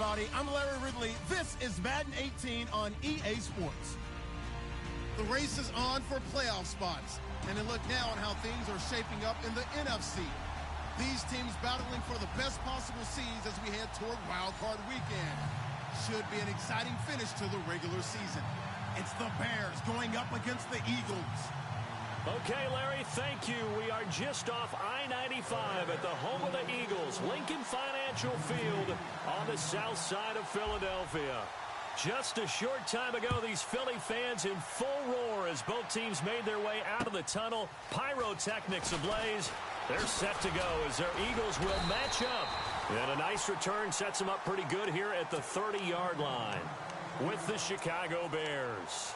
everybody. I'm Larry Ridley. This is Madden 18 on EA Sports. The race is on for playoff spots. And a look now on how things are shaping up in the NFC. These teams battling for the best possible seeds as we head toward Wild Card Weekend. Should be an exciting finish to the regular season. It's the Bears going up against the Eagles. Okay, Larry, thank you. We are just off I-95 at the home of the Eagles, Lincoln Financial Field on the south side of Philadelphia. Just a short time ago, these Philly fans in full roar as both teams made their way out of the tunnel. Pyrotechnics ablaze. They're set to go as their Eagles will match up. And a nice return sets them up pretty good here at the 30-yard line with the Chicago Bears.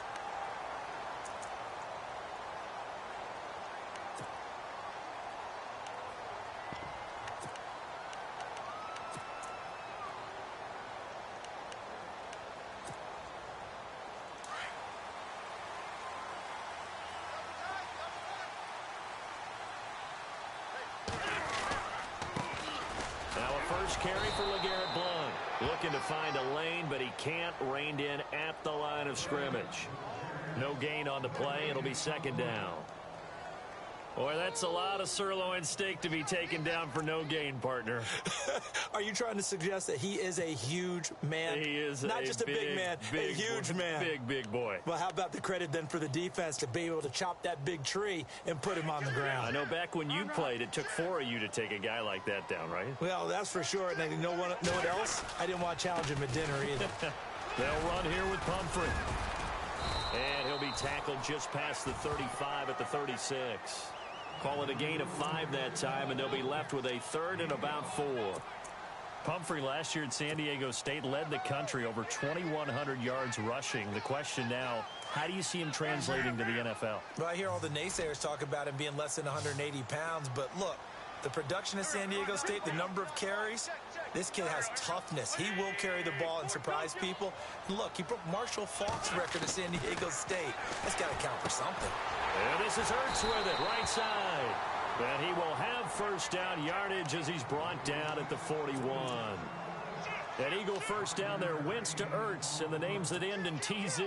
Carry for LeGarrette Blount. Looking to find a lane, but he can't. Reined in at the line of scrimmage. No gain on the play. It'll be second down. Boy, that's a lot of sirloin steak to be taken down for no gain, partner. Are you trying to suggest that he is a huge man? He is not just a big man, a huge man. Big boy. Well, how about the credit then for the defense to be able to chop that big tree and put him on the ground? I know back when you played, it took 4 of you to take a guy like that down, right? Well, that's for sure. And you know what else? I didn't want to challenge him at dinner either. They'll run here with Pumphrey. And he'll be tackled just past the 35 at the 36. Call it a gain of 5 that time, and they'll be left with a third and about 4. Pumphrey last year at San Diego State led the country over 2,100 yards rushing. The question now, how do you see him translating to the NFL? Well, I hear all the naysayers talk about him being less than 180 pounds, but look, the production at San Diego State, the number of carries, this kid has toughness. He will carry the ball and surprise people. And look, he broke Marshall Faulk's record at San Diego State. That's got to count for something. And this is Ertz with it, right side. And he will have first down yardage as he's brought down at the 41. An Eagle first down there, Wentz to Ertz, and the names that end in TZ.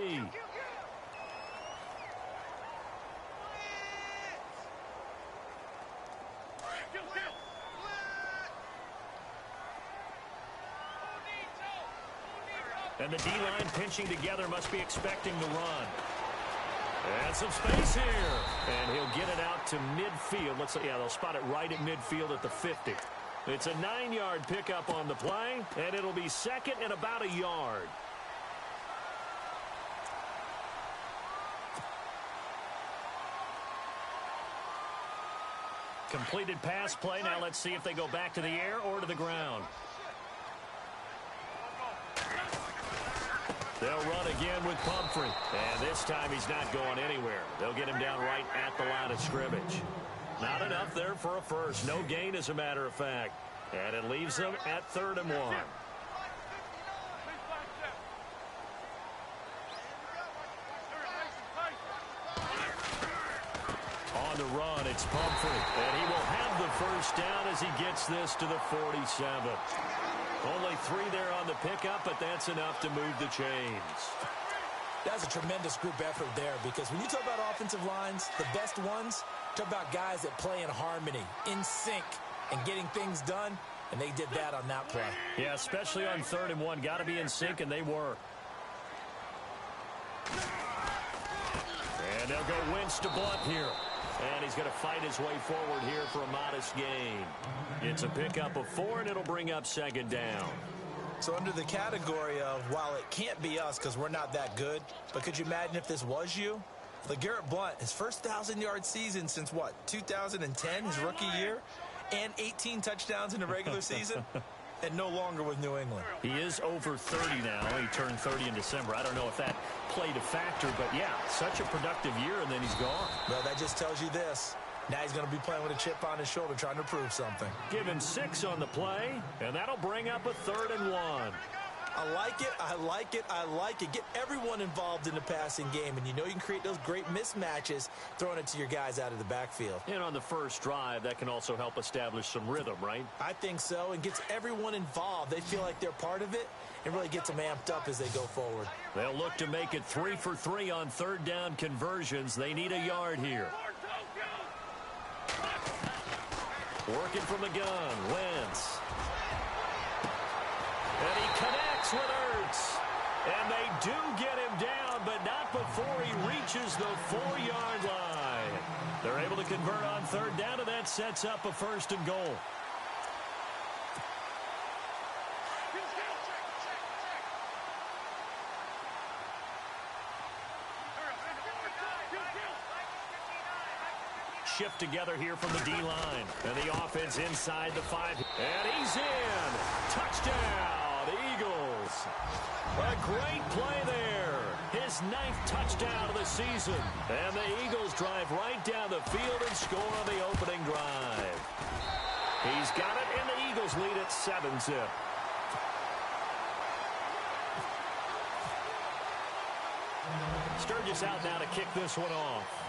And the D-line pinching together, must be expecting the run. And some space here. And he'll get it out to midfield. They'll spot it right at midfield at the 50. It's a 9-yard pickup on the play, and it'll be second and about a yard. Completed pass play. Now let's see if they go back to the air or to the ground. They'll run again with Pumphrey. And this time he's not going anywhere. They'll get him down right at the line of scrimmage. Not enough there for a first. No gain, as a matter of fact. And it leaves them at 3rd and 1. On the run, it's Pumphrey. And he will have the first down as he gets this to the 47. Only 3 there on the pickup, but that's enough to move the chains. That's a tremendous group effort there, because when you talk about offensive lines, the best ones, talk about guys that play in harmony, in sync, and getting things done, and they did that on that play. Yeah, especially on 3rd and 1. Got to be in sync, and they were. And they'll go Wentz to Blount here. And he's going to fight his way forward here for a modest gain. It's a pickup of 4, and it'll bring up second down. So under the category of, while it can't be us because we're not that good, but could you imagine if this was you? LeGarrette Blount, his first 1,000-yard season since, what, 2010, his rookie year, and 18 touchdowns in the regular season, and no longer with New England. He is over 30 now. He turned 30 in December. I don't know if that played a factor, but yeah, such a productive year, and then he's gone. Well, that just tells you this. Now he's going to be playing with a chip on his shoulder trying to prove something. Give him 6 on the play, and that'll bring up a 3rd and 1. I like it. I like it. I like it. Get everyone involved in the passing game, and you know you can create those great mismatches throwing it to your guys out of the backfield. And on the first drive, that can also help establish some rhythm, right? I think so, and gets everyone involved. They feel like they're part of it, It really gets them amped up as they go forward. They'll look to make it 3 for 3 on third down conversions. They need a yard here. Working from the gun, Wentz. And he connects with Ertz. And they do get him down, but not before he reaches the 4-yard line. They're able to convert on third down, and that sets up a 1st and goal. Shift together here from the D-line. And the offense inside the 5. And he's in. Touchdown, Eagles. A great play there. His 9th touchdown of the season. And the Eagles drive right down the field and score on the opening drive. He's got it, and the Eagles lead at 7-zip. Sturgis out now to kick this one off.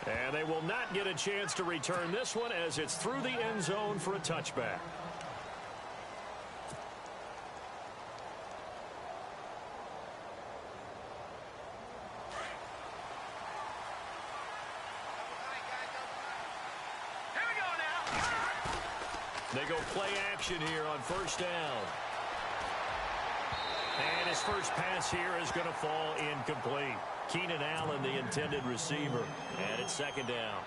And they will not get a chance to return this one as it's through the end zone for a touchback. They go play action here on 1st down. And his first pass here is going to fall incomplete. Keenan Allen, the intended receiver. And it's 2nd down.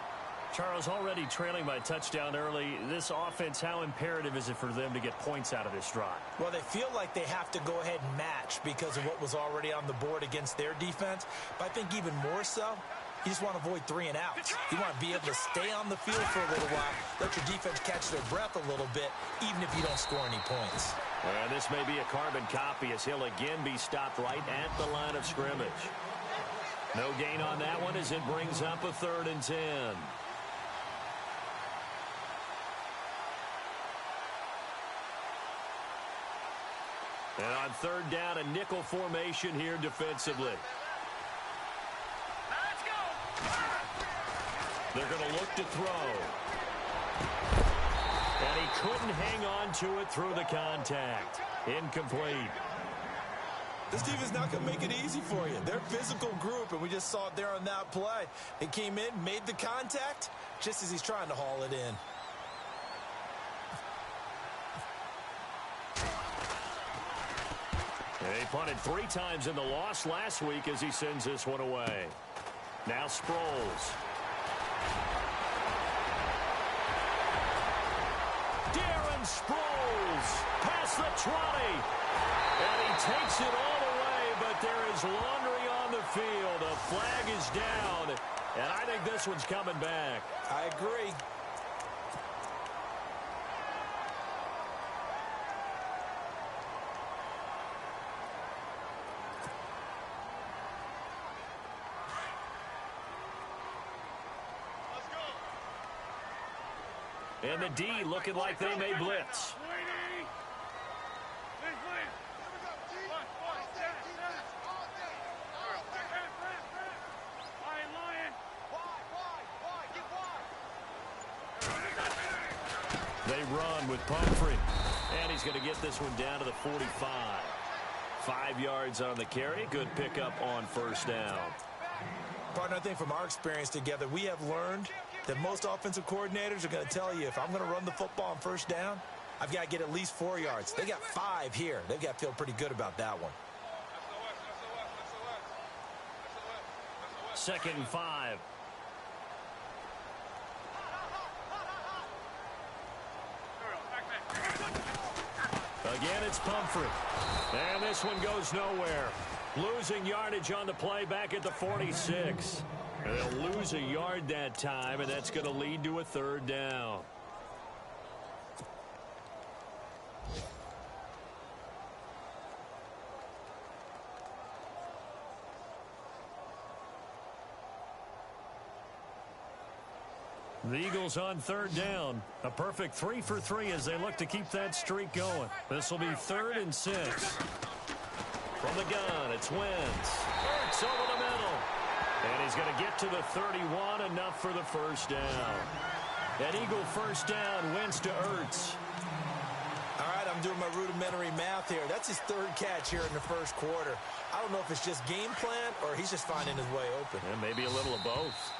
Charles, already trailing by a touchdown early. This offense, how imperative is it for them to get points out of this drive? Well, they feel like they have to go ahead and match because of what was already on the board against their defense. But I think even more so, you just want to avoid 3 and outs. You want to be able to stay on the field for a little while, let your defense catch their breath a little bit, even if you don't score any points. And this may be a carbon copy as he'll again be stopped right at the line of scrimmage. No gain on that one as it brings up a 3rd and 10. And on 3rd down, a nickel formation here defensively. Let's go. They're going to look to throw. And he couldn't hang on to it through the contact. Incomplete. This team is not going to make it easy for you. They're a physical group, and we just saw it there on that play. They came in, made the contact, just as he's trying to haul it in. And he punted 3 times in the loss last week as he sends this one away. Now Sproles. Darren Sproles past the 20. And he takes it all the way, but there is laundry on the field. A flag is down, and I think this one's coming back. I agree. And the D looking like they may blitz. They run with Pumphrey. And he's going to get this one down to the 45. 5 yards on the carry. Good pickup on 1st down. Partner, I think from our experience together, we have learned that most offensive coordinators are going to tell you, if I'm going to run the football on 1st down, I've got to get at least 4 yards. They got 5 here. They've got to feel pretty good about that one. 2nd and 5. Again, it's Pumphrey. And this one goes nowhere. Losing yardage on the play back at the 46. They'll lose a yard that time, and that's going to lead to a 3rd down. The Eagles on 3rd down. A perfect 3 for 3 as they look to keep that streak going. This will be 3rd and 6. From the gun, it's Wentz. Ertz over the middle. And he's going to get to the 31, enough for the 1st down. An Eagle first down, Wentz to Ertz. All right, I'm doing my rudimentary math here. That's his third catch here in the first quarter. I don't know if it's just game plan or he's just finding his way open. And maybe a little of both.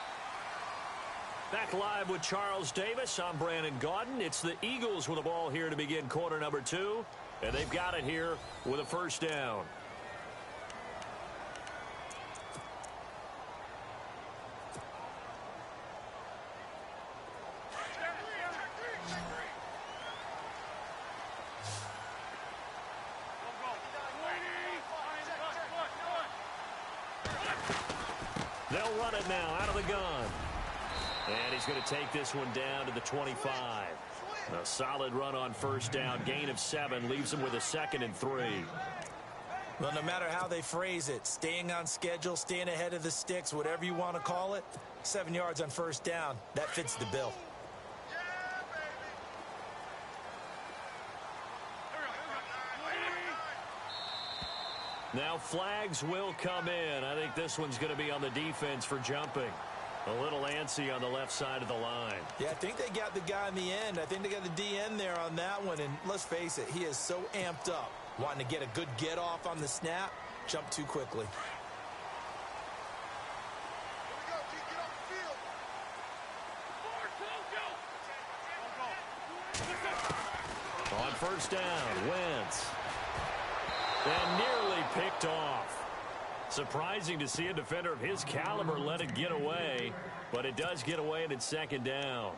Back live with Charles Davis. I'm Brandon Gaudin. It's the Eagles with the ball here to begin quarter number 2. And they've got it here with a first down. They'll run it now out of the gun. And he's going to take this one down to the 25. A solid run on first down. Gain of 7 leaves him with a 2nd and 3. Well, no matter how they phrase it, staying on schedule, staying ahead of the sticks, whatever you want to call it, 7 yards on first down, that fits the bill. Now flags will come in. I think this one's going to be on the defense for jumping. A little antsy on the left side of the line. Yeah, I think they got the guy in the end. I think they got the DN there on that one. And let's face it, he is so amped up, wanting to get a good get off on the snap, jump too quickly. On first down, Wentz. And nearly picked off. Surprising to see a defender of his caliber let it get away, but it does get away and it's 2nd down.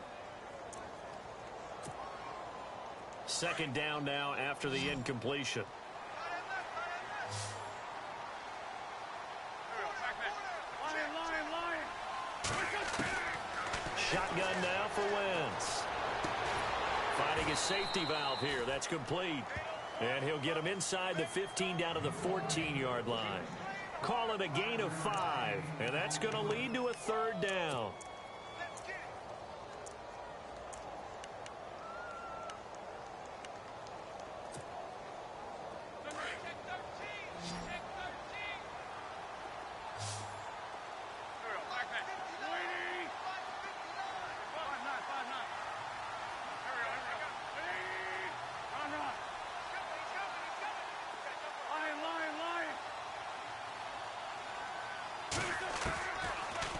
2nd down now after the incompletion. Shotgun now for Wentz. Finding his safety valve here. That's complete. And he'll get him inside the 15 down to the 14-yard line. Call it a gain of 5. And that's going to lead to a 3rd down.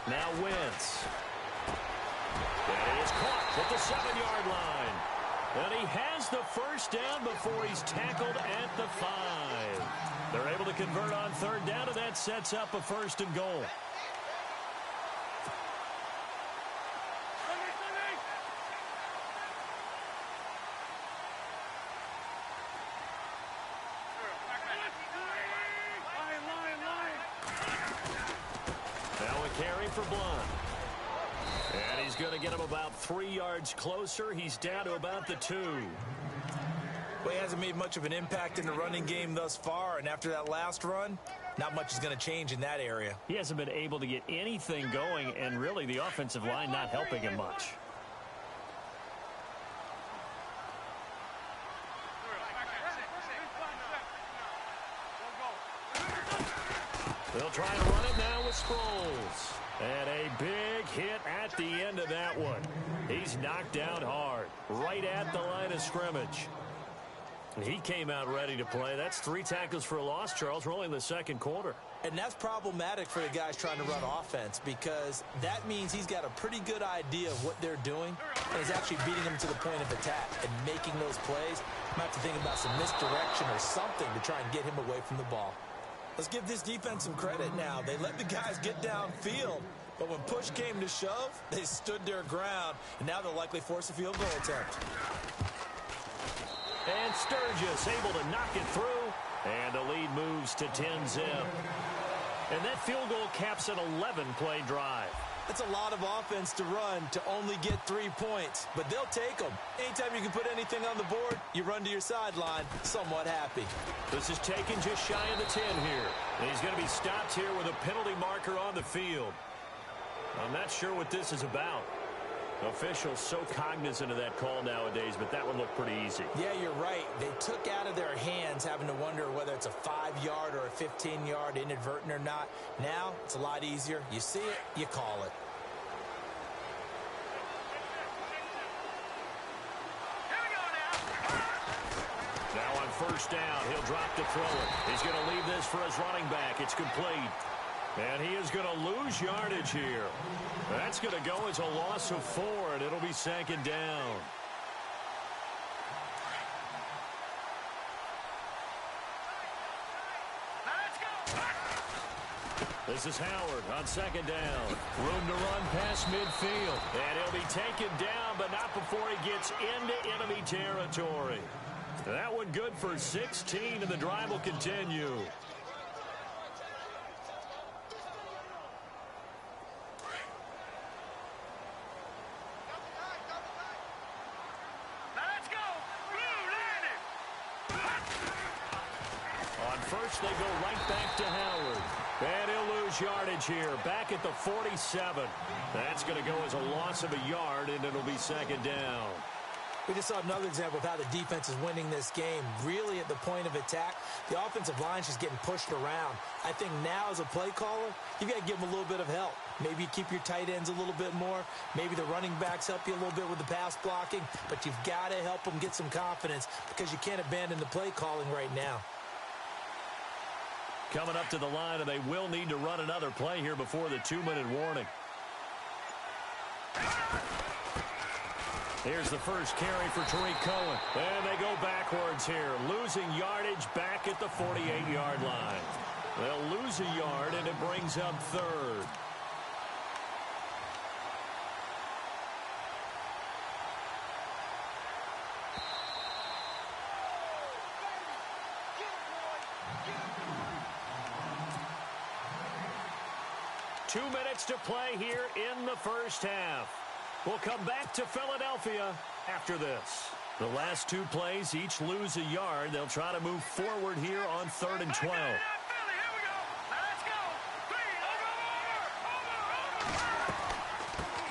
Now Wentz. And he is caught at the 7-yard line. And he has the first down before he's tackled at the 5. They're able to convert on 3rd down, and that sets up a 1st and goal. Carry for Blunt. And he's going to get him about 3 yards closer. He's down to about the 2. Well, he hasn't made much of an impact in the running game thus far, and after that last run, not much is going to change in that area. He hasn't been able to get anything going, and really the offensive line not helping him much. They'll try to run it now with Sproles. And a big hit at the end of that one. He's knocked down hard, right at the line of scrimmage. He came out ready to play. That's 3 tackles for a loss, Charles. We're only in the 2nd quarter. And that's problematic for the guys trying to run offense because that means he's got a pretty good idea of what they're doing and is actually beating them to the point of attack and making those plays. Might have to think about some misdirection or something to try and get him away from the ball. Let's give this defense some credit now. They let the guys get downfield, but when push came to shove, they stood their ground, and now they'll likely force a field goal attempt. And Sturgis able to knock it through, and the lead moves to 10-zip. And that field goal caps an 11-play drive. That's a lot of offense to run to only get 3 points, but they'll take them. Anytime you can put anything on the board, you run to your sideline somewhat happy. This is taken just shy of the 10 here. And he's going to be stopped here with a penalty marker on the field. I'm not sure what this is about. Officials so cognizant of that call nowadays, but that one looked pretty easy. Yeah, you're right. They took out of their hands having to wonder whether it's a 5-yard or a 15-yard inadvertent or not. Now, it's a lot easier. You see it, you call it. first down. He'll drop to throw it. He's going to leave this for his running back. It's complete. And he is going to lose yardage here. That's going to go as a loss of 4, and it'll be second down. This is Howard on second down. Room to run past midfield. And he'll be taken down, but not before he gets into enemy territory. That one good for 16, and the drive will continue. On first, they go right back to Howard. And he'll lose yardage here, back at the 47. That's going to go as a loss of a yard, and it'll be second down. We just saw another example of how the defense is winning this game. Really at the point of attack, the offensive line's just getting pushed around. I think now as a play caller, you got to give them a little bit of help. Maybe you keep your tight ends a little bit more. Maybe the running backs help you a little bit with the pass blocking. But you've got to help them get some confidence because you can't abandon the play calling right now. Coming up to the line, and they will need to run another play here before the 2-minute warning. Here's the first carry for Tariq Cohen. And they go backwards here, losing yardage back at the 48-yard line. They'll lose a yard, and it brings up third. Two minutes to play here in the first half. We'll come back to Philadelphia after this. The last two plays each lose a yard. They'll try to move forward here on 3rd and 12.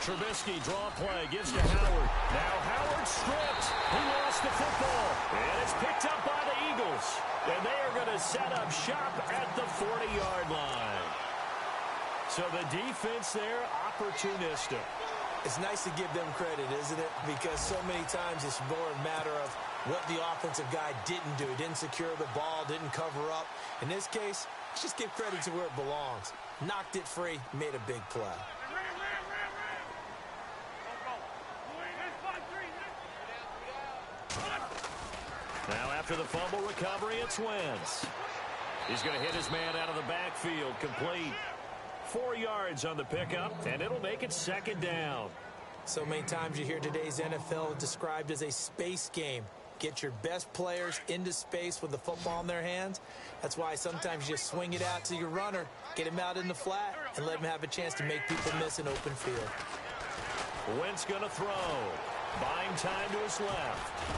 Trubisky draw play, gives to Howard. Now Howard stripped. He lost the football. And it's picked up by the Eagles. And they are going to set up shop at the 40-yard line. So the defense there, opportunistic. It's nice to give them credit, isn't it? Because so many times it's more a matter of what the offensive guy didn't do. He didn't secure the ball, didn't cover up. In this case, let's just give credit to where it belongs. Knocked it free, made a big play. Now after the fumble recovery, it's Wentz. He's going to hit his man out of the backfield, complete. 4 yards on the pickup, and it'll make it second down. So many times you hear today's NFL described as a space game. Get your best players into space with the football in their hands. That's why sometimes you just swing it out to your runner, get him out in the flat, and let him have a chance to make people miss an open field. Wentz going to throw. Buying time to his left.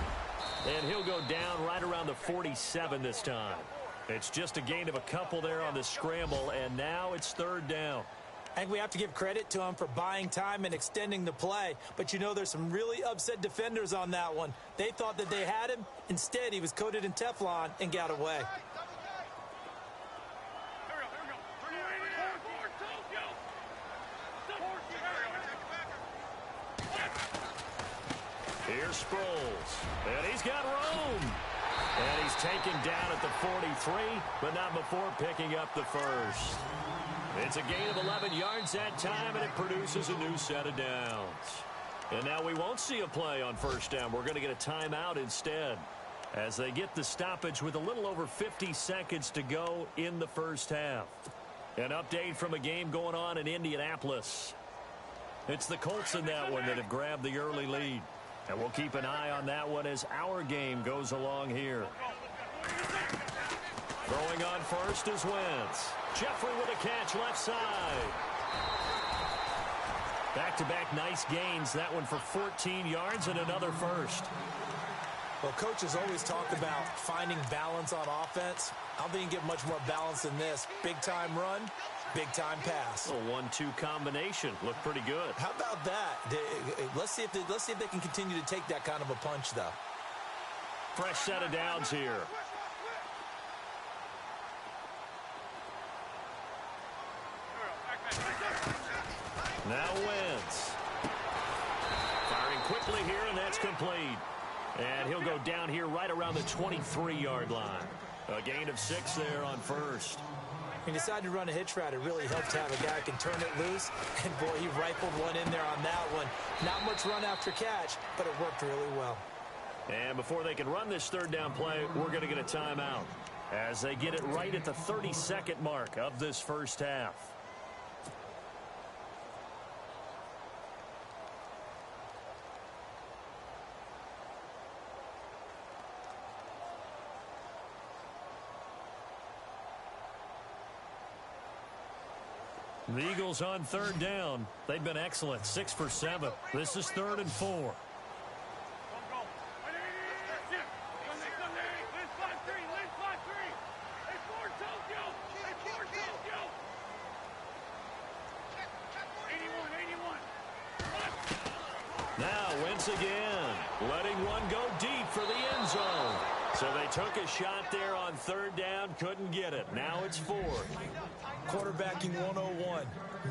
And he'll go down right around the 47 this time. It's just a gain of a couple there on the scramble, and now it's 3rd down. I think we have to give credit to him for buying time and extending the play. But you know there's some really upset defenders on that one. They thought that they had him. Instead, he was coated in Teflon and got away. Here's Sproles, and he's got room. And he's taken down at the 43, but not before picking up the first. It's a gain of 11 yards that time, and it produces a new set of downs. And now we won't see a play on first down. We're going to get a timeout instead as they get the stoppage with a little over 50 seconds to go in the first half. An update from a game going on in Indianapolis. It's the Colts in that one that have grabbed the early lead. And we'll keep an eye on that one as our game goes along here. Throwing on first is Wentz. Jeffrey with a catch left side. Back-to-back nice gains. That one for 14 yards and another first. Well, coaches always talk about finding balance on offense. I don't think you can get much more balance than this. Big-time run, big-time pass. A 1-2 combination. Looked pretty good. How about that? Let's see if they can continue to take that kind of a punch, though. Fresh set of downs here. Now Wentz. Firing quickly here, and that's complete. And he'll go down here right around the 23-yard line. A gain of 6 there on first. He decided to run a hitch route. It really helped to have a guy who can turn it loose. And, boy, he rifled one in there on that one. Not much run after catch, but it worked really well. And before they can run this third down play, we're going to get a timeout as they get it right at the 30-second mark of this first half. The Eagles on third down. They've been excellent, 6 for 7. This is 3rd and 4. Now Wentz again, letting one go deep for the end zone. So they took a shot there on third down, couldn't get it. Now it's 4th. Quarterbacking 101.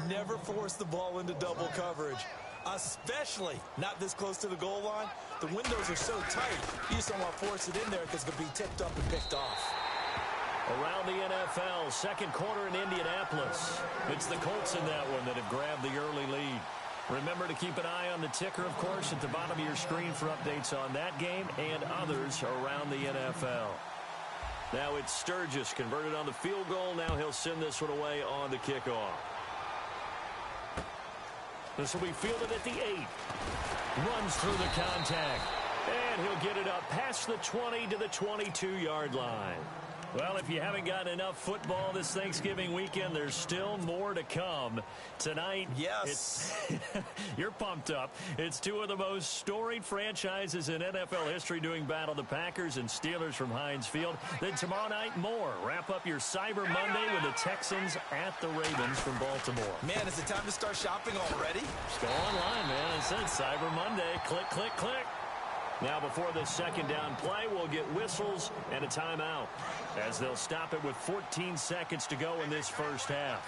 Never force the ball into double coverage, especially not this close to the goal line. The windows are so tight, you just don't want to force it in there because it could be tipped up and picked off. Around the NFL, second quarter in Indianapolis. It's the Colts in that one that have grabbed the early lead. Remember to keep an eye on the ticker, of course, at the bottom of your screen for updates on that game and others around the NFL. Now it's Sturgis converted on the field goal. Now he'll send this one away on the kickoff. This will be fielded at the 8. Runs through the contact. And he'll get it up past the 20 to the 22-yard line. Well, if you haven't gotten enough football this Thanksgiving weekend, there's still more to come. Tonight, yes, you're pumped up. It's two of the most storied franchises in NFL history doing battle, the Packers and Steelers from Heinz Field. Then tomorrow night, more. Wrap up your Cyber Monday with the Texans at the Ravens from Baltimore. Man, is it time to start shopping already? Just go online, man. It says Cyber Monday. Click, click, click. Now, before this second down play, we'll get whistles and a timeout as they'll stop it with 14 seconds to go in this first half.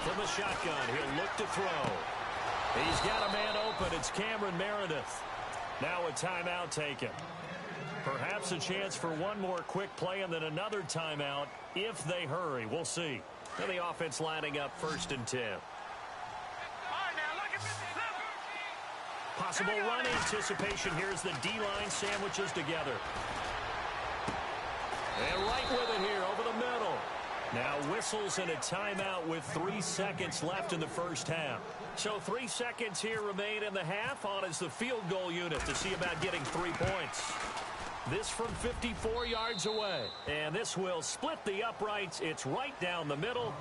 From the shotgun, he'll look to throw. He's got a man open. It's Cameron Meredith. Now a timeout taken. Perhaps a chance for one more quick play and then another timeout if they hurry. We'll see. And the offense lining up 1st and 10. Possible run anticipation. Here's the D-line sandwiches together. And right with it here over the middle. Now whistles and a timeout with 3 seconds left in the first half. So 3 seconds here remain in the half. On is the field goal unit to see about getting 3 points. This from 54 yards away. And this will split the uprights. It's right down the middle.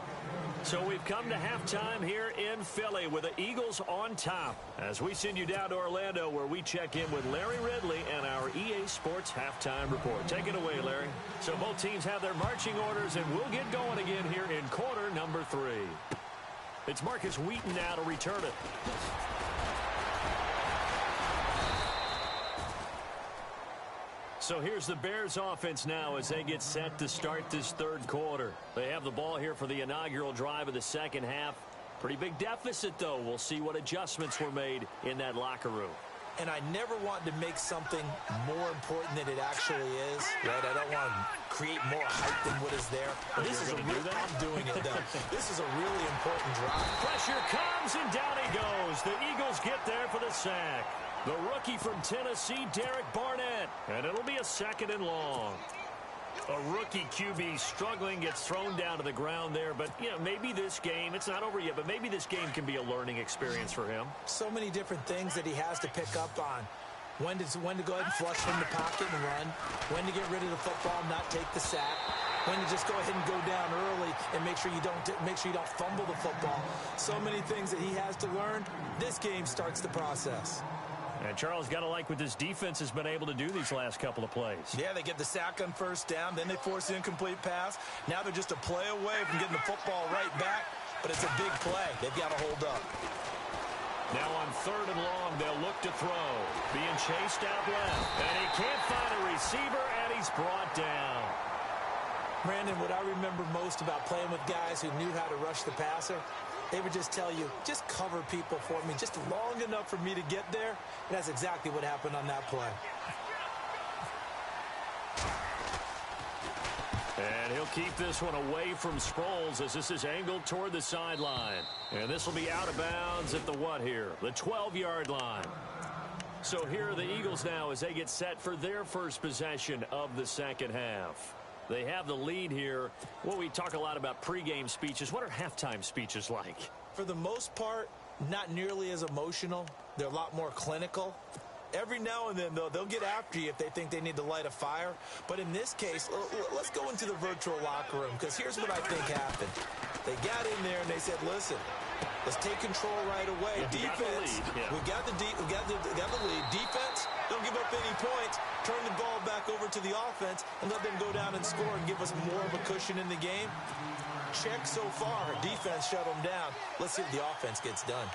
So we've come to halftime here in Philly with the Eagles on top as we send you down to Orlando where we check in with Larry Ridley and our EA Sports halftime report. Take it away, Larry. So both teams have their marching orders and we'll get going again here in quarter number 3. It's Marcus Wheaton now to return it. So here's the Bears offense now as they get set to start this third quarter. They have the ball here for the inaugural drive of the second half. Pretty big deficit, though. We'll see what adjustments were made in that locker room. And I never want to make something more important than it actually is. Right? I don't want to create more hype than what is there. But this is a real, I'm doing it, though. This is a really important drive. Pressure comes, and down he goes. The Eagles get there for the sack. The rookie from Tennessee, Derek Barnett. And it'll be a 2nd and long. A rookie QB struggling, gets thrown down to the ground there. But, you know, maybe this game, it's not over yet, but maybe this game can be a learning experience for him. So many different things that he has to pick up on. When to go ahead and flush from the pocket and run. When to get rid of the football and not take the sack. When to just go ahead and go down early and make sure you don't fumble the football. So many things that he has to learn. This game starts the process. And Charles got to like what this defense has been able to do these last couple of plays. Yeah, they get the sack on first down, then they force the incomplete pass. Now they're just a play away from getting the football right back, but it's a big play. They've got to hold up. Now on 3rd and long, they'll look to throw. Being chased out left, and he can't find a receiver, and he's brought down. Brandon, what I remember most about playing with guys who knew how to rush the passer, they would just tell you, just cover people for me, just long enough for me to get there. And that's exactly what happened on that play. And he'll keep this one away from Sproles as this is angled toward the sideline. And this will be out of bounds at the what here? The 12-yard line. So here are the Eagles now as they get set for their first possession of the second half. They have the lead here. Well, we talk a lot about pregame speeches. What are halftime speeches like? For the most part, not nearly as emotional. They're a lot more clinical. Every now and then, though, they'll get after you if they think they need to light a fire. But in this case, let's go into the virtual locker room, because here's what I think happened. They got in there and they said, listen, let's take control right away. Defense, we got the lead. Defense, don't give up any points. Turn the ball back over to the offense and let them go down and score and give us more of a cushion in the game. Check so far. Defense shut them down. Let's see if the offense gets done.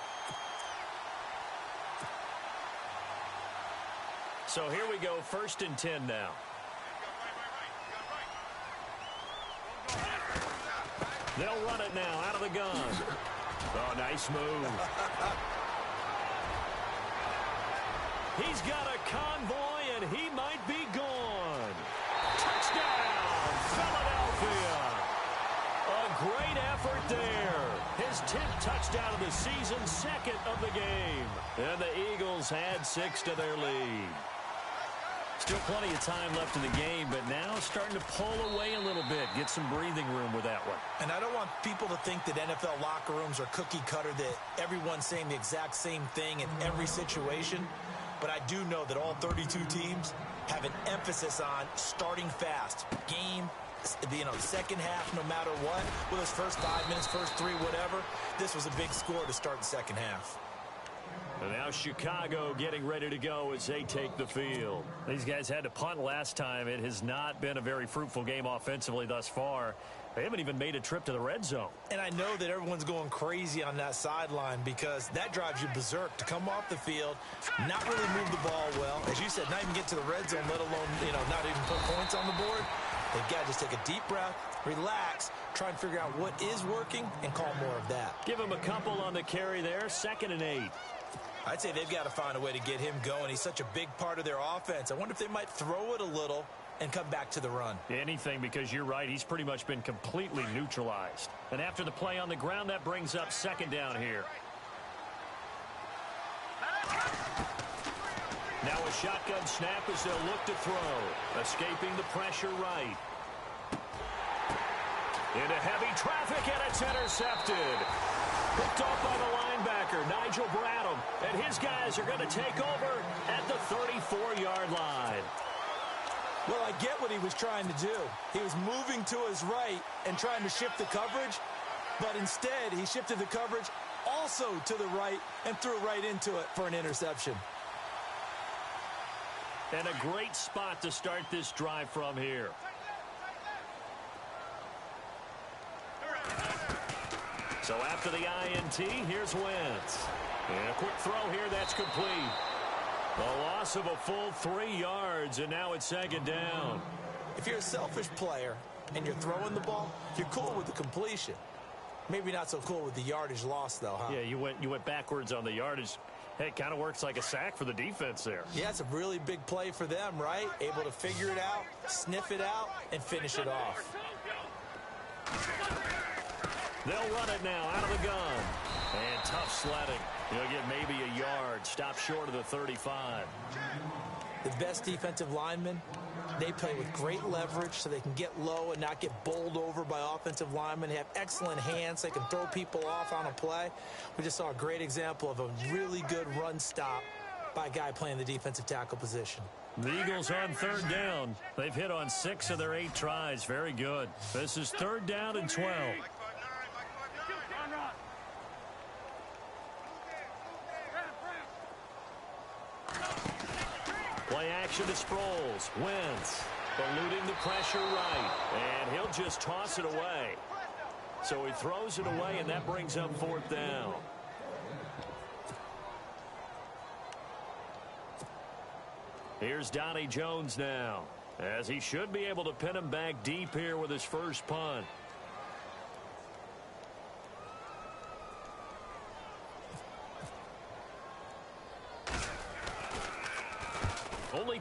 So here we go, 1st and 10 now. They'll run it now out of the gun. Oh, nice move. He's got a convoy, and he might be gone. Touchdown, Philadelphia. A great effort there. His 10th touchdown of the season, 2nd of the game. And the Eagles add 6 to their lead. Still plenty of time left in the game, but now starting to pull away a little bit, get some breathing room with that one. And I don't want people to think that NFL locker rooms are cookie cutter, that everyone's saying the exact same thing in every situation. But I do know that all 32 teams have an emphasis on starting fast. Game, the second half, no matter what, whether it's first 5 minutes, first 3, whatever. This was a big score to start the second half. And now Chicago getting ready to go as they take the field. These guys had to punt last time. It has not been a very fruitful game offensively thus far. They haven't even made a trip to the red zone. And I know that everyone's going crazy on that sideline because that drives you berserk to come off the field, not really move the ball well. As you said, not even get to the red zone, let alone, not even put points on the board. They've got to just take a deep breath, relax, try and figure out what is working, and call more of that. Give him a couple on the carry there, 2nd and 8. I'd say they've got to find a way to get him going. He's such a big part of their offense. I wonder if they might throw it a little and come back to the run. Anything, because you're right. He's pretty much been completely neutralized. And after the play on the ground, that brings up 2nd down here. Now a shotgun snap as they'll look to throw. Escaping the pressure right. Into heavy traffic, and it's intercepted. Picked off by the linebacker, Nigel Bradham. And his guys are going to take over at the 34-yard line. Well, I get what he was trying to do. He was moving to his right and trying to shift the coverage. But instead, he shifted the coverage also to the right and threw right into it for an interception. And a great spot to start this drive from here. So after the INT, here's Wentz. And a quick throw here, that's complete. A loss of a full 3 yards, and now it's 2nd down. If you're a selfish player and you're throwing the ball, you're cool with the completion. Maybe not so cool with the yardage loss, though, huh? Yeah, you went backwards on the yardage. Hey, it kind of works like a sack for the defense there. Yeah, it's a really big play for them, right? Able to figure it out, sniff it out, and finish it off. They'll run it now out of the gun. And tough sledding. He'll get maybe a yard. Stop short of the 35. The best defensive linemen, they play with great leverage so they can get low and not get bowled over by offensive linemen. They have excellent hands. They can throw people off on a play. We just saw a great example of a really good run stop by a guy playing the defensive tackle position. The Eagles on 3rd down. They've hit on 6 of their 8 tries. Very good. This is 3rd down and 12. Play action to Sproles. Wentz eluding the pressure right. And he'll just toss it away. So he throws it away, and that brings up 4th down. Here's Donnie Jones now, as he should be able to pin him back deep here with his first punt.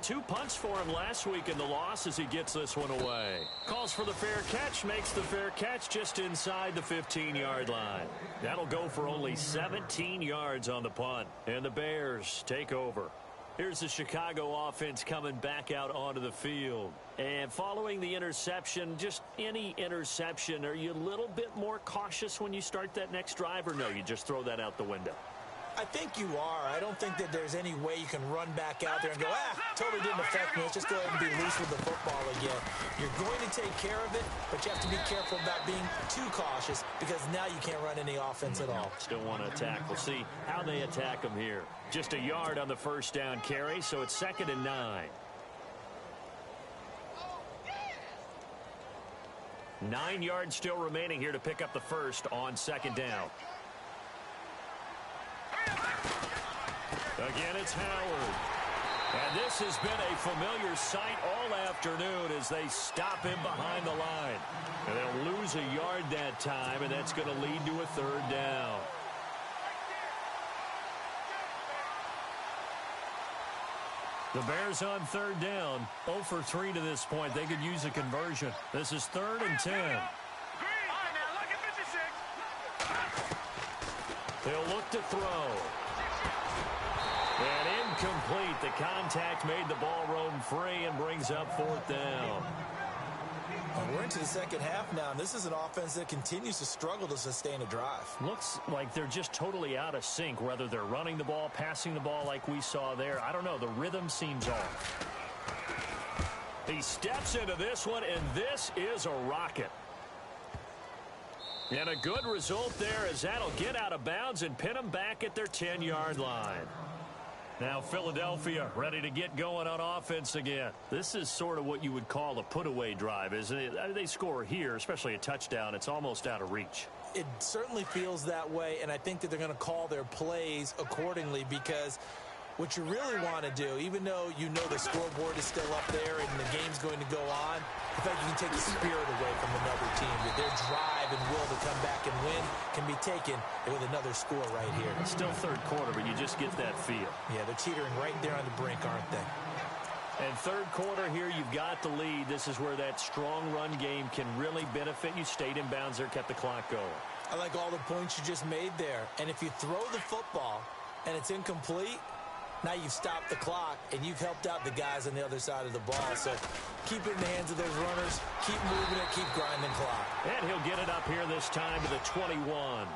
2 punts for him last week in the loss as he gets this one away. Calls for the fair catch, makes the fair catch just inside the 15-yard line. That'll go for only 17 yards on the punt, and the Bears take over. Here's the Chicago offense coming back out onto the field. And following the interception, just any interception, are you a little bit more cautious when you start that next drive, or no, you just throw that out the window? I think you are. I don't think that there's any way you can run back out there and go, totally didn't affect me. Let's just go ahead and be loose with the football again. You're going to take care of it, but you have to be careful about being too cautious because now you can't run any offense at all. Still want to attack. We'll see how they attack them here. Just a yard on the first down carry, so it's 2nd and 9. 9 yards still remaining here to pick up the first on 2nd down. Again, it's Howard. And this has been a familiar sight all afternoon as they stop him behind the line. And they'll lose a yard that time, and that's going to lead to a 3rd down. The Bears on 3rd down. 0 for 3 to this point. They could use a conversion. This is 3rd and 10. They'll look to throw. And incomplete. The contact made the ball roam free and brings up 4th down. And we're into the second half now, and this is an offense that continues to struggle to sustain a drive. Looks like they're just totally out of sync, whether they're running the ball, passing the ball like we saw there. I don't know. The rhythm seems off. He steps into this one, and this is a rocket. And a good result there as that'll get out of bounds and pin them back at their 10-yard line. Now Philadelphia ready to get going on offense again. This is sort of what you would call a put-away drive, isn't it? They score here, especially a touchdown. It's almost out of reach. It certainly feels that way, and I think that they're going to call their plays accordingly because what you really want to do, even though you know the scoreboard is still up there and the game's going to go on, in fact, you can take the spirit away from another team. Their drive and will to come back and win can be taken with another score right here. It's still 3rd quarter, but you just get that feel. Yeah, they're teetering right there on the brink, aren't they? And 3rd quarter here, you've got the lead. This is where that strong run game can really benefit you. Stayed in bounds there, kept the clock going. I like all the points you just made there. And if you throw the football and it's incomplete, now you've stopped the clock, and you've helped out the guys on the other side of the ball. So keep it in the hands of those runners. Keep moving it. Keep grinding clock. And he'll get it up here this time to the 21.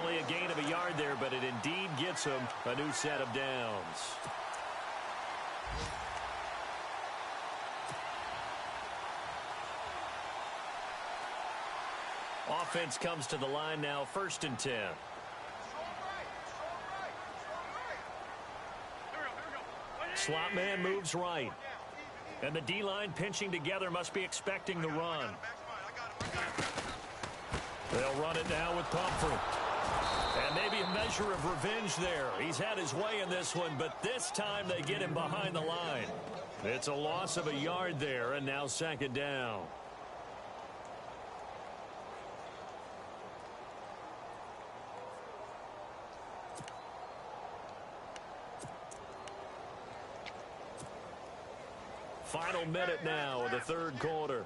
Only a gain of a yard there, but it indeed gets him a new set of downs. Offense comes to the line now, 1st and 10. Slot man moves right. And the D-line pinching together must be expecting the run. They'll run it now with Pumphrey. And maybe a measure of revenge there. He's had his way in this one, but this time they get him behind the line. It's a loss of a yard there, and now 2nd down. Final minute now of the 3rd quarter.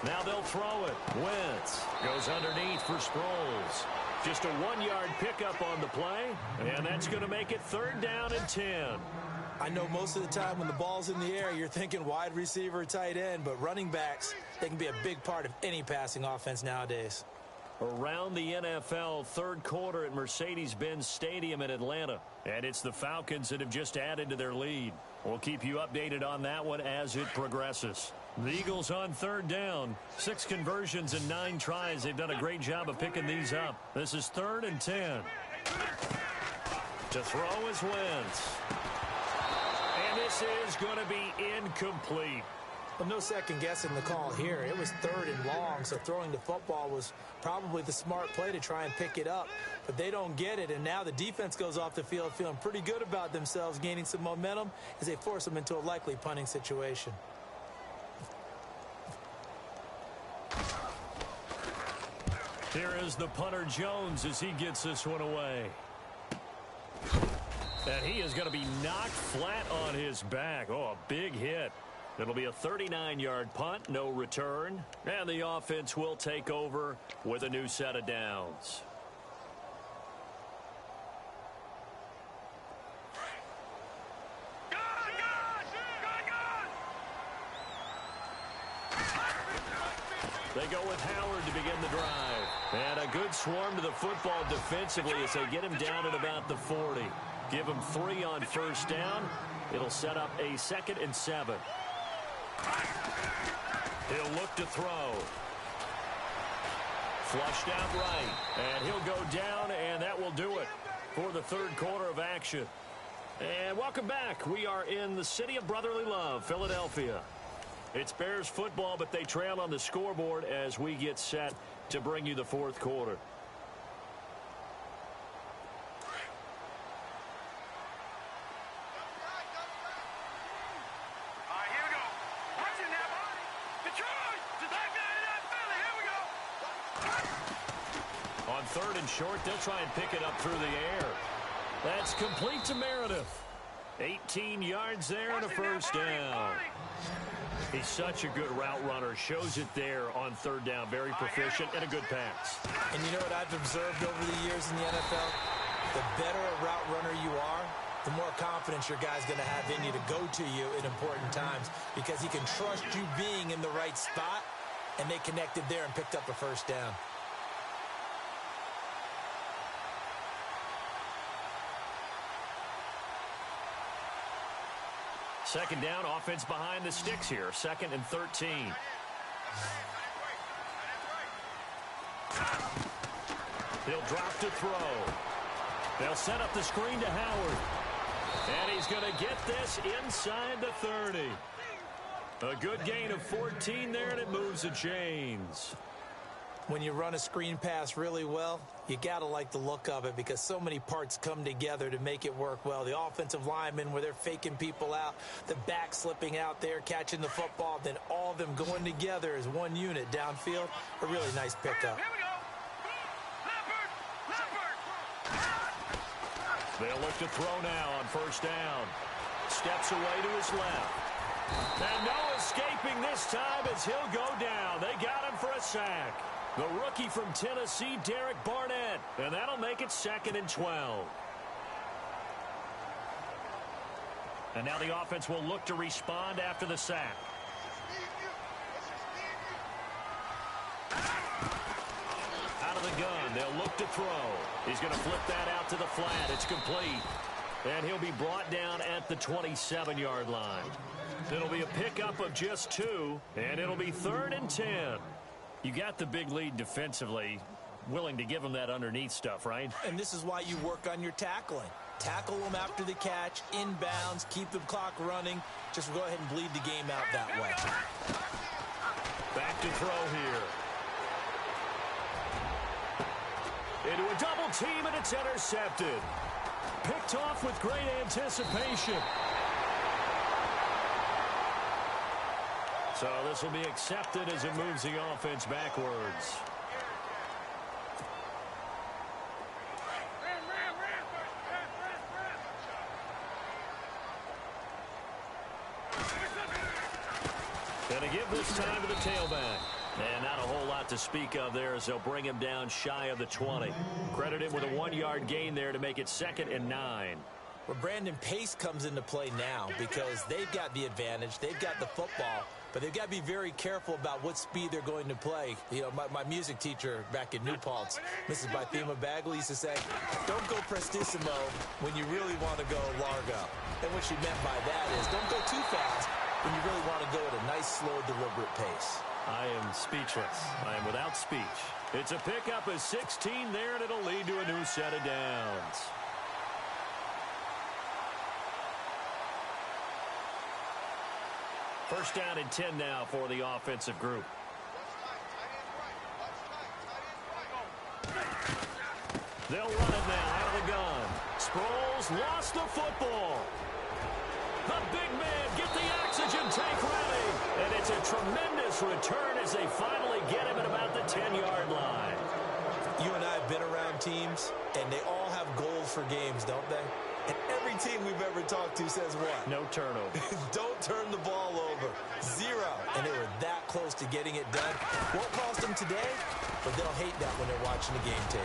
Now they'll throw it. Wentz goes underneath for Sproles. Just a 1-yard pickup on the play, and that's going to make it 3rd down and 10. I know most of the time when the ball's in the air, you're thinking wide receiver, tight end, but running backs, they can be a big part of any passing offense nowadays. Around the NFL, 3rd quarter at Mercedes-Benz Stadium in Atlanta. And it's the Falcons that have just added to their lead. We'll keep you updated on that one as it progresses. The Eagles on 3rd down. 6 conversions and 9 tries. They've done a great job of picking these up. This is 3rd and 10. To throw is Wentz. And this is going to be incomplete. Well, no second guessing the call here. It was 3rd and long, so throwing the football was probably the smart play to try and pick it up. But they don't get it, and now the defense goes off the field feeling pretty good about themselves, gaining some momentum as they force them into a likely punting situation. Here is the punter Jones as he gets this one away. And he is going to be knocked flat on his back. Oh, a big hit. It'll be a 39-yard punt, no return. And the offense will take over with a new set of downs. They go with Howard to begin the drive. And a good swarm to the football defensively as they get him down at about the 40. Give him 3 on first down. It'll set up a 2nd and 7. He'll look to throw. Flushed out right. And he'll go down, and that will do it for the 3rd quarter of action. And welcome back. We are in the city of brotherly love, Philadelphia. It's Bears football, but they trail on the scoreboard as we get set to bring you the 4th quarter. On 3rd and short, they'll try and pick it up through the air. That's complete to Meredith. 18 yards there and a first down. He's such a good route runner. Shows it there on 3rd down. Very proficient and a good pass. And you know what I've observed over the years in the NFL? The better a route runner you are, the more confidence your guy's going to have in you to go to you in important times because he can trust you being in the right spot, and they connected there and picked up a first down. Second down, offense behind the sticks here. 2nd and 13. He'll drop to throw. They'll set up the screen to Howard. And he's going to get this inside the 30. A good gain of 14 there, and it moves the chains. When you run a screen pass really well, you got to like the look of it because so many parts come together to make it work well. The offensive linemen where they're faking people out, the back slipping out there, catching the football, then all of them going together as one unit downfield. A really nice pickup. They'll look to throw now on first down. Steps away to his left. And no escaping this time as he'll go down. They got him for a sack. The rookie from Tennessee, Derek Barnett. And that'll make it 2nd and 12. And now the offense will look to respond after the sack. Out of the gun, they'll look to throw. He's going to flip that out to the flat. It's complete. And he'll be brought down at the 27-yard line. It'll be a pickup of just 2, and it'll be 3rd and 10. You got the big lead defensively, willing to give them that underneath stuff, right? And this is why you work on your tackling. Tackle them after the catch, inbounds, keep the clock running. Just go ahead and bleed the game out that way. Back to throw here. Into a double team, and it's intercepted. Picked off with great anticipation. So this will be accepted as it moves the offense backwards. Gonna give this time to the tailback. And not a whole lot to speak of there as they'll bring him down shy of the 20. Credit him with a 1-yard gain there to make it 2nd and 9. Well, Brandon, pace comes into play now because they've got the advantage. They've got the football, but they've got to be very careful about what speed they're going to play. You know, my music teacher back in New Paltz, Mrs. Bythema Bagley, used to say, don't go prestissimo when you really want to go largo. And what she meant by that is don't go too fast when you really want to go at a nice, slow, deliberate pace. I am speechless. I am without speech. It's a pickup of 16 there, and it'll lead to a new set of downs. First down and 10 now for the offensive group. They'll run it now out of the gun. Sproles lost the football. The big man get the oxygen tank ready. And it's a tremendous return as they finally get him at about the 10-yard line. You and I have been around teams, and they all have goals for games, don't they? And every team we've ever talked to says what? No turnover. Don't turn the ball over. 0. And they were that close to getting it done. Won't cost them today, but they'll hate that when they're watching the game tape.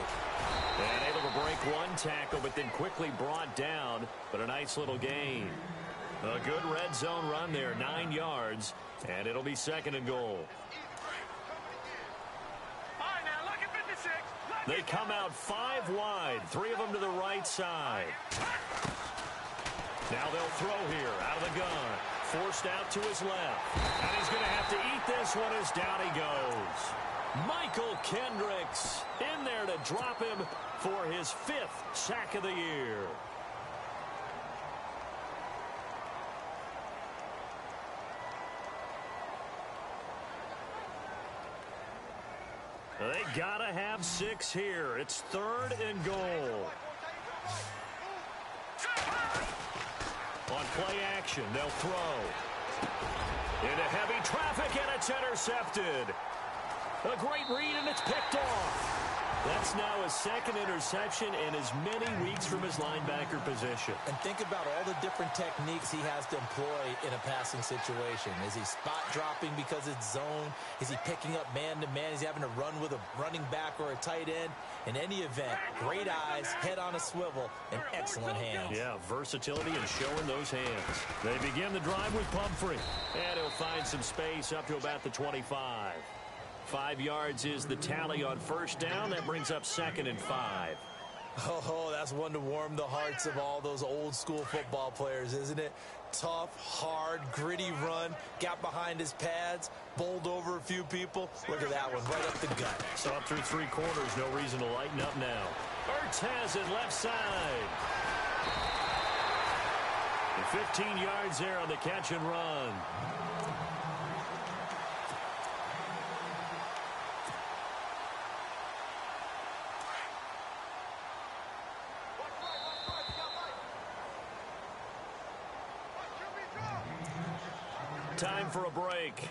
And able to break one tackle, but then quickly brought down. But a nice little gain. A good red zone run there, 9 yards. And it'll be second and goal. They come out 5 wide, 3 of them to the right side. Now they'll throw here out of the gun. Forced out to his left. And he's going to have to eat this one as down he goes. Michael Kendricks in there to drop him for his 5th sack of the year. They gotta have 6 here. It's 3rd and goal. On play action, they'll throw. Into heavy traffic, and it's intercepted. A great read, and it's picked off. That's now his 2nd interception in as many weeks from his linebacker position. And think about all the different techniques he has to employ in a passing situation. Is he spot dropping because it's zone? Is he picking up man-to-man? Is he having to run with a running back or a tight end? In any event, great eyes, head on a swivel, and excellent hands. Yeah, versatility and showing those hands. They begin the drive with Pumphrey. And he'll find some space up to about the 25. 5 yards is the tally on first down. That brings up 2nd and 5. Oh, that's one to warm the hearts of all those old school football players, isn't it? Tough, hard, gritty run. Got behind his pads, bowled over a few people. Look at that one, right up the gut. So up through 3 quarters, no reason to lighten up now. Ertz has it left side. And 15 yards there on the catch and run. Time for a break.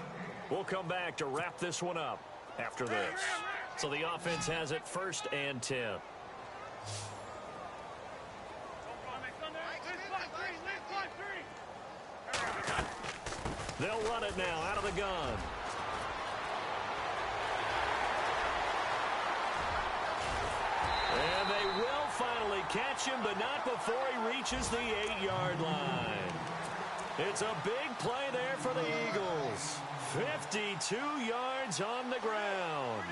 We'll come back to wrap this one up after this. So the offense has it 1st and 10. They'll run it now out of the gun. And they will finally catch him, but not before he reaches the 8-yard line. It's a big play there for the Eagles. 52 yards on the ground.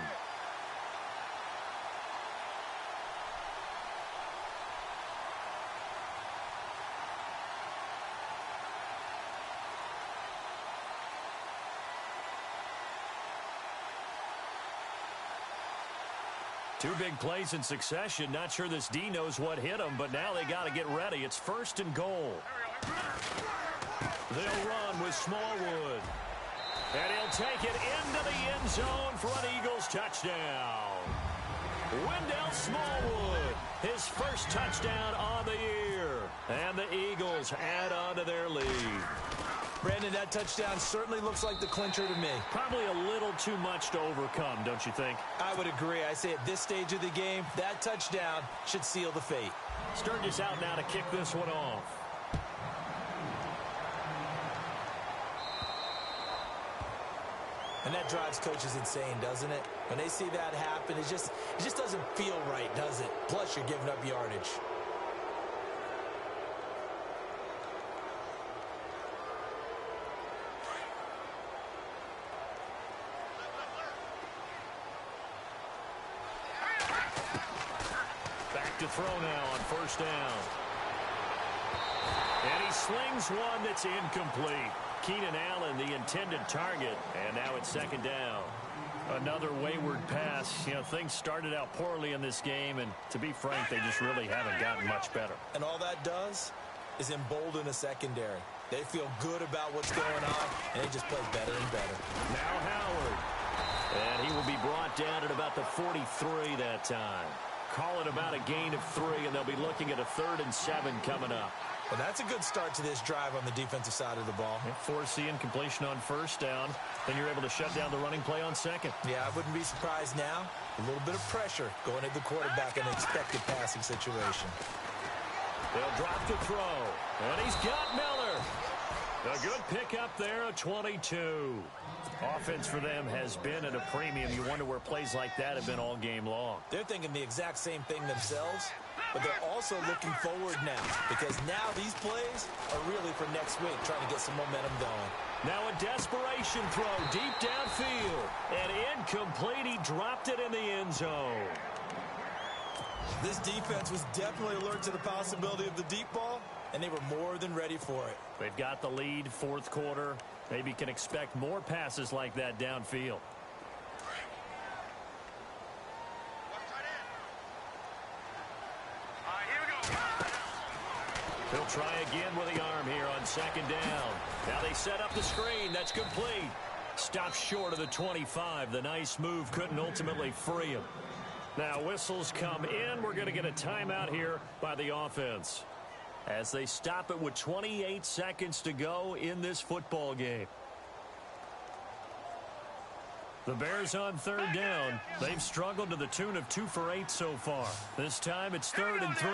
Two big plays in succession. Not sure this D knows what hit him, but now they got to get ready. It's 1st and goal. They'll run with Smallwood. And he'll take it into the end zone for an Eagles touchdown. Wendell Smallwood, his 1st touchdown on the year. And the Eagles add on to their lead. Brandon, that touchdown certainly looks like the clincher to me. Probably a little too much to overcome, don't you think? I would agree. I say at this stage of the game, that touchdown should seal the fate. Sturgis out now to kick this one off. And that drives coaches insane, doesn't it? When they see that happen, it just doesn't feel right, does it? Plus, you're giving up yardage. Back to throw now on 1st down. And he slings one that's incomplete. Keenan Allen, the intended target, and now it's 2nd down. Another wayward pass. You know, things started out poorly in this game, and to be frank, they just really haven't gotten much better. And all that does is embolden a secondary. They feel good about what's going on, and they just play better and better. Now Howard. And he will be brought down at about the 43 that time. Call it about a gain of 3, and they'll be looking at a 3rd and 7 coming up. Well, that's a good start to this drive on the defensive side of the ball. Forcing completion on 1st down. Then you're able to shut down the running play on 2nd. Yeah, I wouldn't be surprised now. A little bit of pressure going at the quarterback in an expected passing situation. They'll drop the throw. And he's got Miller. A good pickup there, a 22. Offense for them has been at a premium. You wonder where plays like that have been all game long. They're thinking the exact same thing themselves, but they're also looking forward now because now these plays are really for next week, trying to get some momentum going. Now a desperation throw deep downfield. And incomplete. He dropped it in the end zone. This defense was definitely alert to the possibility of the deep ball, and they were more than ready for it. They've got the lead, 4th quarter. Maybe can expect more passes like that downfield. He'll try again with the arm here on 2nd down. Now they set up the screen. That's complete. Stops short of the 25. The nice move couldn't ultimately free him. Now whistles come in. We're going to get a timeout here by the offense, as they stop it with 28 seconds to go in this football game. The Bears on 3rd down. They've struggled to the tune of 2 for 8 so far. This time it's 3rd and 3.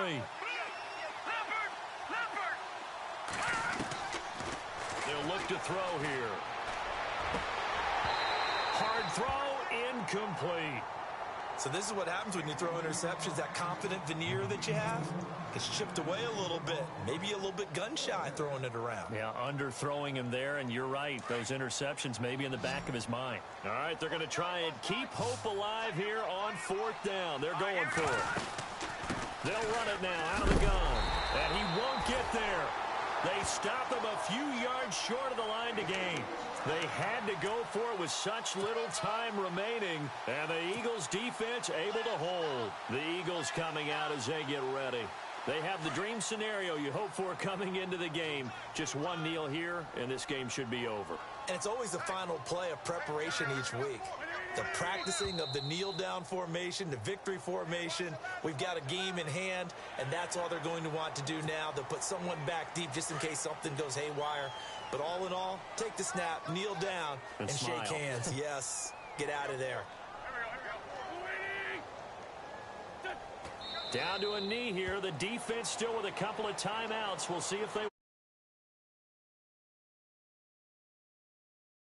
They'll look to throw here. Hard throw, incomplete. So this is what happens when you throw interceptions. That confident veneer that you have gets chipped away a little bit. Maybe a little bit gun-shy throwing it around. Yeah, underthrowing him there, and you're right. Those interceptions may be in the back of his mind. All right, they're going to try and keep hope alive here on 4th down. They're going for it. They'll run it now out of the gun, and he won't get there. They stop him a few yards short of the line to gain. They had to go for it with such little time remaining, and the Eagles defense able to hold. The Eagles coming out as they get ready. They have the dream scenario you hope for coming into the game. Just one kneel here, and this game should be over. And it's always the final play of preparation each week. The practicing of the kneel-down formation, the victory formation. We've got a game in hand, and that's all they're going to want to do now. They'll put someone back deep just in case something goes haywire. But all in all, take the snap, kneel down, and shake hands. Yes, get out of there. Down to a knee here. The defense still with a couple of timeouts. We'll see if they